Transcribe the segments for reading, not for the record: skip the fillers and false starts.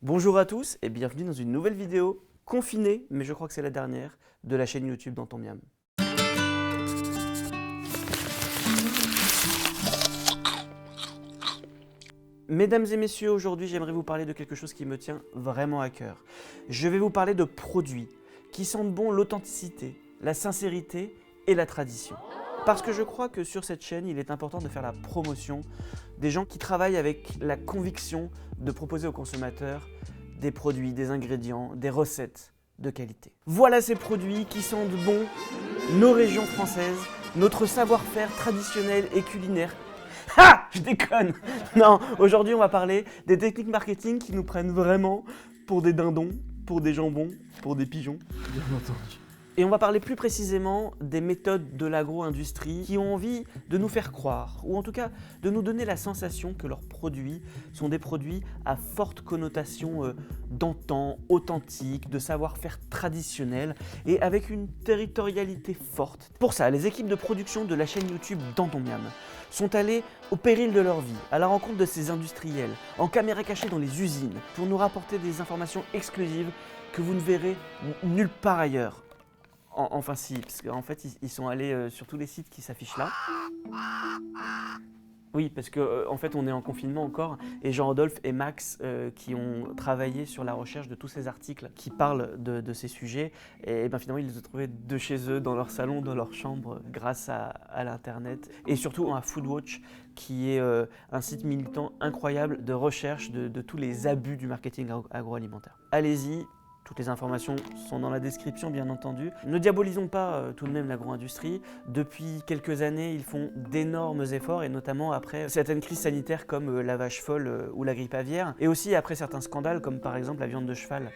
Bonjour à tous et bienvenue dans une nouvelle vidéo confinée, mais je crois que c'est la dernière, de la chaîne YouTube Dans ton miam. Mesdames et messieurs, aujourd'hui j'aimerais vous parler de quelque chose qui me tient vraiment à cœur. Je vais vous parler de produits qui sentent bon l'authenticité, la sincérité et la tradition. Parce que je crois que sur cette chaîne, il est important de faire la promotion des gens qui travaillent avec la conviction de proposer aux consommateurs des produits, des ingrédients, des recettes de qualité. Voilà ces produits qui sentent bon nos régions françaises, notre savoir-faire traditionnel et culinaire. Ah, je déconne. Non, aujourd'hui on va parler des techniques marketing qui nous prennent vraiment pour des dindons, pour des jambons, pour des pigeons, bien entendu. Et on va parler plus précisément des méthodes de l'agro-industrie qui ont envie de nous faire croire, ou en tout cas de nous donner la sensation que leurs produits sont des produits à forte connotation d'antan, authentique, de savoir-faire traditionnel et avec une territorialité forte. Pour ça, les équipes de production de la chaîne YouTube Dans ton miam sont allées au péril de leur vie, à la rencontre de ces industriels, en caméra cachée dans les usines, pour nous rapporter des informations exclusives que vous ne verrez nulle part ailleurs. Enfin si, parce qu'en fait ils sont allés sur tous les sites qui s'affichent là. Oui, parce qu'en fait on est en confinement encore, et Jean-Rodolphe et Max qui ont travaillé sur la recherche de tous ces articles qui parlent de ces sujets, et ben finalement ils les ont trouvés de chez eux, dans leur salon, dans leur chambre, grâce à l'internet, et surtout à Foodwatch, qui est un site militant incroyable de recherche de tous les abus du marketing agroalimentaire. Allez-y. Toutes les informations sont dans la description, bien entendu. Ne diabolisons pas tout de même l'agro-industrie. Depuis quelques années, ils font d'énormes efforts, et notamment après certaines crises sanitaires comme la vache folle ou la grippe aviaire, et aussi après certains scandales comme par exemple la viande de cheval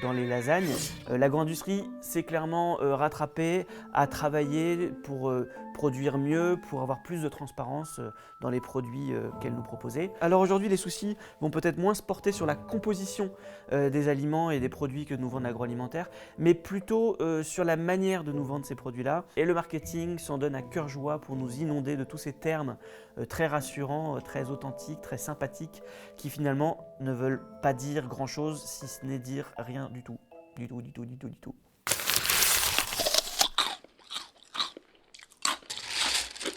dans les lasagnes. L'agro-industrie s'est clairement rattrapée, a travaillé pour produire mieux, pour avoir plus de transparence dans les produits qu'elle nous proposait. Alors aujourd'hui, les soucis vont peut-être moins se porter sur la composition des aliments et des produits que nous vend l'agroalimentaire, mais plutôt sur la manière de nous vendre ces produits-là. Et le marketing s'en donne à cœur joie pour nous inonder de tous ces termes très rassurants, très authentiques, très sympathiques, qui finalement ne veulent pas dire grand-chose, si ce n'est dire rien du tout. Du tout, du tout, du tout, du tout.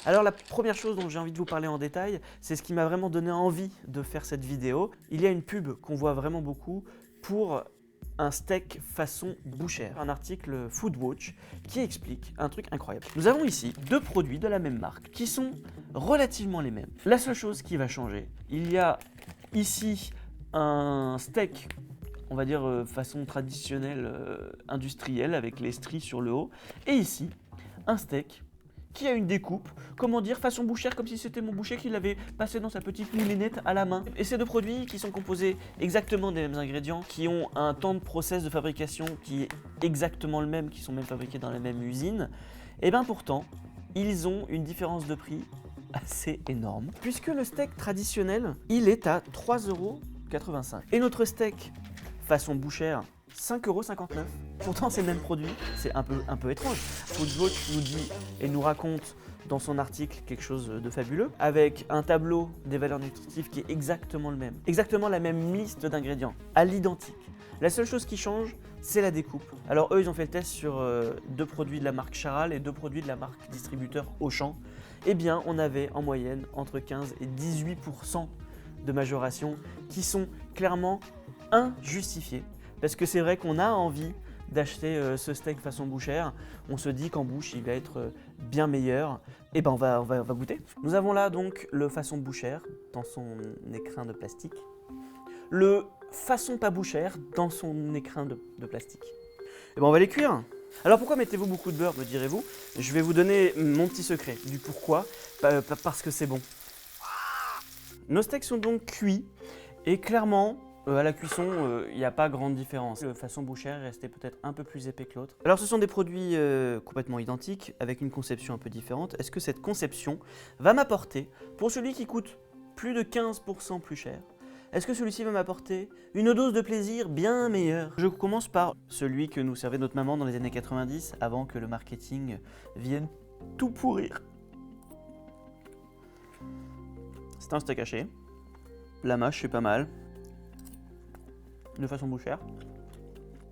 Alors la première chose dont j'ai envie de vous parler en détail, c'est ce qui m'a vraiment donné envie de faire cette vidéo. Il y a une pub qu'on voit vraiment beaucoup pour un steak façon bouchère. Un article Foodwatch qui explique un truc incroyable. Nous avons ici deux produits de la même marque qui sont relativement les mêmes. La seule chose qui va changer, il y a ici un steak, on va dire façon traditionnelle industrielle avec les stries sur le haut, et ici un steak qui a une découpe, comment dire, façon bouchère, comme si c'était mon boucher qui l'avait passé dans sa petite moulinette à la main. Et ces deux produits qui sont composés exactement des mêmes ingrédients, qui ont un temps de process de fabrication qui est exactement le même, qui sont même fabriqués dans la même usine, et bien pourtant, ils ont une différence de prix assez énorme, puisque le steak traditionnel, il est à 3,85 €. Et notre steak façon bouchère, 5,59 €. Pourtant, c'est le même produit, c'est un peu étrange. Foodwatch nous dit et nous raconte dans son article quelque chose de fabuleux, avec un tableau des valeurs nutritives qui est exactement le même. Exactement la même liste d'ingrédients, à l'identique. La seule chose qui change, c'est la découpe. Alors eux, ils ont fait le test sur deux produits de la marque Charal et deux produits de la marque distributeur Auchan. Eh bien, on avait en moyenne entre 15 et 18% de majoration qui sont clairement injustifiées. Parce que c'est vrai qu'on a envie d'acheter ce steak façon bouchère, on se dit qu'en bouche il va être bien meilleur, et ben on va goûter. Nous avons là donc le façon bouchère dans son écrin de plastique, le façon pas bouchère dans son écrin de plastique. Et ben on va les cuire. Alors pourquoi mettez-vous beaucoup de beurre, me direz-vous? Je vais vous donner mon petit secret du pourquoi, parce que c'est bon. Nos steaks sont donc cuits, et clairement, à la cuisson, il n'y a pas grande différence. Le façon bouchère est resté peut-être un peu plus épais que l'autre. Alors ce sont des produits complètement identiques, avec une conception un peu différente. Est-ce que cette conception va m'apporter, pour celui qui coûte plus de 15% plus cher, est-ce que celui-ci va m'apporter une dose de plaisir bien meilleure? Je commence par celui que nous servait notre maman dans les années 90, avant que le marketing vienne tout pourrir. C'est un steak haché. La mâche, c'est pas mal. de façon bouchère.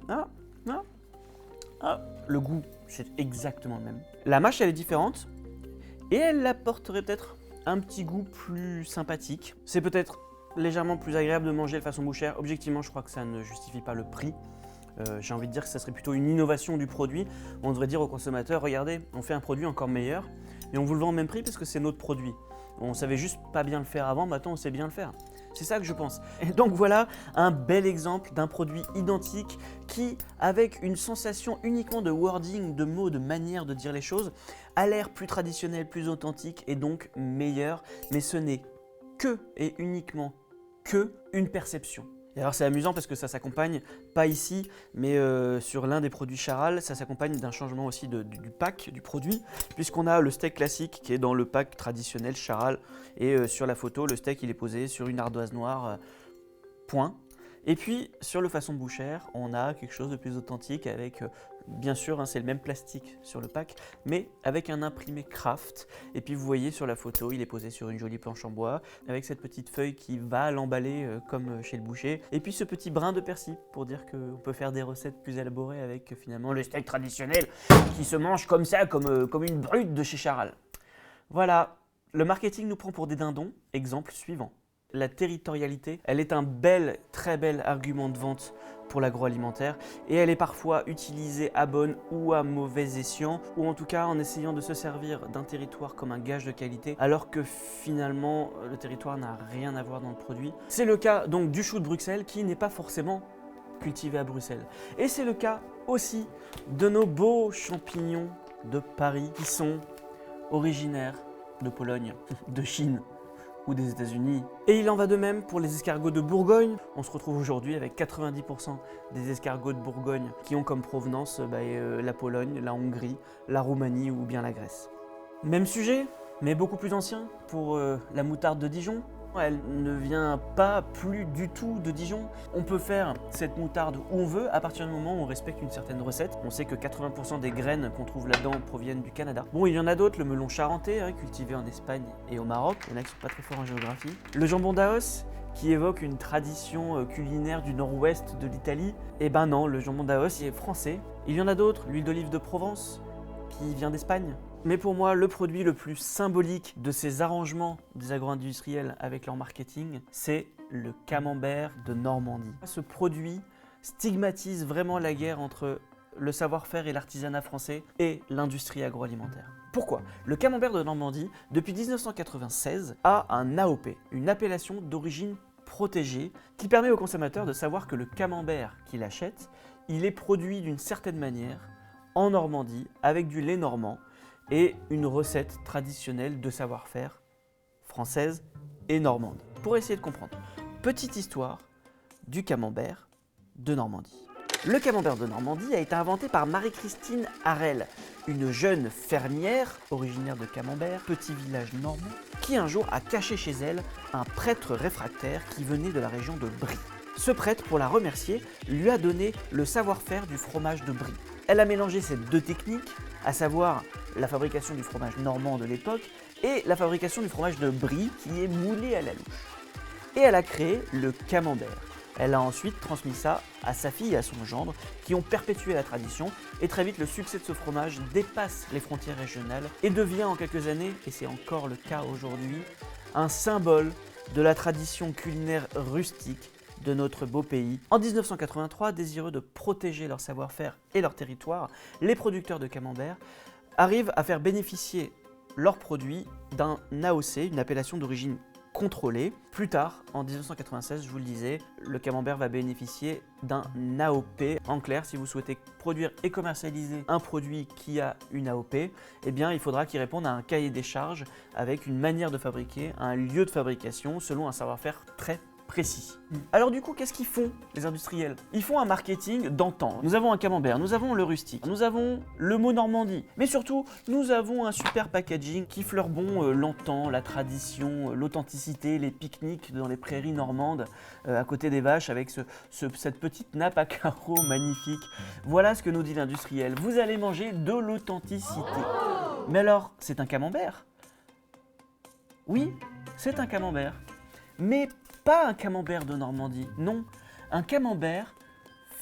Ah, ah, ah. Le goût, c'est exactement le même. La mâche, elle est différente et elle apporterait peut-être un petit goût plus sympathique. C'est peut-être légèrement plus agréable de manger de façon bouchère. Objectivement, je crois que ça ne justifie pas le prix. J'ai envie de dire que ça serait plutôt une innovation du produit. On devrait dire aux consommateurs, regardez, on fait un produit encore meilleur et on vous le vend au même prix parce que c'est notre produit. On savait juste pas bien le faire avant, maintenant on sait bien le faire. C'est ça que je pense. Et donc voilà un bel exemple d'un produit identique qui, avec une sensation uniquement de wording, de mots, de manière de dire les choses, a l'air plus traditionnel, plus authentique et donc meilleur. Mais ce n'est que et uniquement que une perception. Et alors c'est amusant parce que ça s'accompagne, pas ici, mais sur l'un des produits Charal, ça s'accompagne d'un changement aussi du pack du produit, puisqu'on a le steak classique qui est dans le pack traditionnel Charal, et sur la photo, le steak il est posé sur une ardoise noire, point. Et puis sur le façon bouchère, on a quelque chose de plus authentique avec, bien sûr, hein, c'est le même plastique sur le pack, mais avec un imprimé craft. Et puis vous voyez sur la photo, il est posé sur une jolie planche en bois, avec cette petite feuille qui va l'emballer comme chez le boucher. Et puis ce petit brin de persil pour dire qu'on peut faire des recettes plus élaborées avec finalement le steak traditionnel qui se mange comme ça, comme une brute de chez Charal. Voilà, le marketing nous prend pour des dindons. Exemple suivant. La territorialité, elle est un très bel argument de vente pour l'agroalimentaire et elle est parfois utilisée à bon ou à mauvais escient, ou en tout cas en essayant de se servir d'un territoire comme un gage de qualité alors que finalement le territoire n'a rien à voir dans le produit. C'est le cas donc du chou de Bruxelles qui n'est pas forcément cultivé à Bruxelles. Et c'est le cas aussi de nos beaux champignons de Paris qui sont originaires de Pologne, de Chine ou des États-Unis. Et il en va de même pour les escargots de Bourgogne. On se retrouve aujourd'hui avec 90% des escargots de Bourgogne qui ont comme provenance la Pologne, la Hongrie, la Roumanie ou bien la Grèce. Même sujet, mais beaucoup plus ancien pour la moutarde de Dijon. Elle ne vient pas plus du tout de Dijon. On peut faire cette moutarde où on veut à partir du moment où on respecte une certaine recette. On sait que 80% des graines qu'on trouve là-dedans proviennent du Canada. Bon, il y en a d'autres, le melon charentais, hein, cultivé en Espagne et au Maroc. Il y en a qui sont pas très forts en géographie. Le jambon d'Aos, qui évoque une tradition culinaire du nord-ouest de l'Italie. Eh ben non, le jambon d'Aos, il est français. Il y en a d'autres, l'huile d'olive de Provence, qui vient d'Espagne. Mais pour moi, le produit le plus symbolique de ces arrangements des agro-industriels avec leur marketing, c'est le camembert de Normandie. Ce produit stigmatise vraiment la guerre entre le savoir-faire et l'artisanat français et l'industrie agroalimentaire. Pourquoi ? Le camembert de Normandie, depuis 1996, a un AOP, une appellation d'origine protégée, qui permet aux consommateurs de savoir que le camembert qu'il achète, il est produit d'une certaine manière en Normandie, avec du lait normand, et une recette traditionnelle de savoir-faire française et normande. Pour essayer de comprendre, petite histoire du camembert de Normandie. Le camembert de Normandie a été inventé par Marie-Christine Harel, une jeune fermière originaire de Camembert, petit village normand, qui un jour a caché chez elle un prêtre réfractaire qui venait de la région de Brie. Ce prêtre, pour la remercier, lui a donné le savoir-faire du fromage de Brie. Elle a mélangé ces deux techniques, à savoir la fabrication du fromage normand de l'époque et la fabrication du fromage de Brie qui est moulé à la louche. Et elle a créé le camembert. Elle a ensuite transmis ça à sa fille et à son gendre qui ont perpétué la tradition et très vite le succès de ce fromage dépasse les frontières régionales et devient en quelques années, et c'est encore le cas aujourd'hui, un symbole de la tradition culinaire rustique de notre beau pays. En 1983, désireux de protéger leur savoir-faire et leur territoire, les producteurs de camembert arrivent à faire bénéficier leurs produits d'un AOC, une appellation d'origine contrôlée. Plus tard, en 1996, je vous le disais, le camembert va bénéficier d'un AOP. En clair, si vous souhaitez produire et commercialiser un produit qui a une AOP, eh bien, il faudra qu'il réponde à un cahier des charges avec une manière de fabriquer, un lieu de fabrication selon un savoir-faire très précis. Alors du coup, qu'est-ce qu'ils font, les industriels ? Ils font un marketing d'antan. Nous avons un camembert, nous avons le rustique, nous avons le mot Normandie, mais surtout, nous avons un super packaging qui fleure bon l'antan, la tradition, l'authenticité, les pique-niques dans les prairies normandes, à côté des vaches, avec cette petite nappe à carreaux magnifique. Voilà ce que nous dit l'industriel. Vous allez manger de l'authenticité. Mais alors, c'est un camembert ? Oui, c'est un camembert. Mais pas un camembert de Normandie, non, un camembert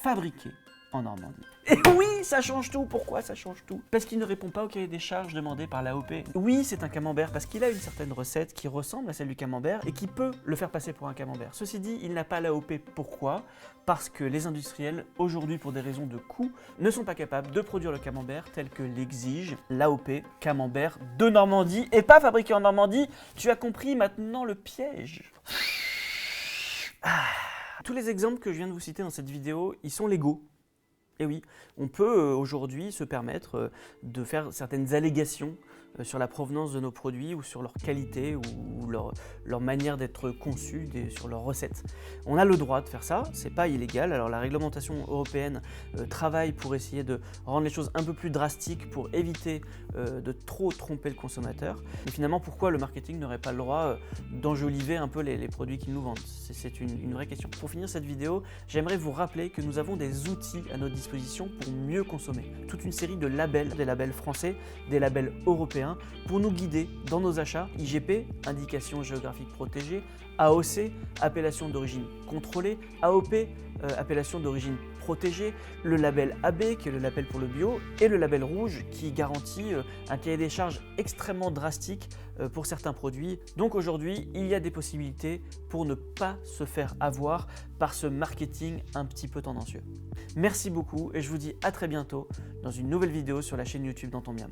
fabriqué en Normandie. Et oui, ça change tout. Pourquoi ça change tout? Parce qu'il ne répond pas au cahier des charges demandé par l'AOP. Oui, c'est un camembert parce qu'il a une certaine recette qui ressemble à celle du camembert et qui peut le faire passer pour un camembert. Ceci dit, il n'a pas l'AOP. Pourquoi? Parce que les industriels, aujourd'hui pour des raisons de coût, ne sont pas capables de produire le camembert tel que l'exige l'AOP camembert de Normandie et pas fabriqué en Normandie. Tu as compris maintenant le piège. Tous les exemples que je viens de vous citer dans cette vidéo, ils sont légaux. Et oui, on peut aujourd'hui se permettre de faire certaines allégations sur la provenance de nos produits ou sur leur qualité ou leur manière d'être conçus, sur leurs recettes. On a le droit de faire ça, c'est pas illégal. Alors la réglementation européenne travaille pour essayer de rendre les choses un peu plus drastiques pour éviter de trop tromper le consommateur. Mais finalement, pourquoi le marketing n'aurait pas le droit d'enjoliver un peu les produits qu'ils nous vendent? C'est une vraie question. Pour finir cette vidéo, j'aimerais vous rappeler que nous avons des outils à notre disposition pour mieux consommer. Toute une série de labels, des labels français, des labels européens, pour nous guider dans nos achats. IGP, indication géographique protégée, AOC, appellation d'origine contrôlée, AOP, appellation d'origine protégée, le label AB qui est le label pour le bio et le label rouge qui garantit un cahier des charges extrêmement drastique pour certains produits. Donc aujourd'hui, il y a des possibilités pour ne pas se faire avoir par ce marketing un petit peu tendancieux. Merci beaucoup et je vous dis à très bientôt dans une nouvelle vidéo sur la chaîne YouTube Dans ton Miam.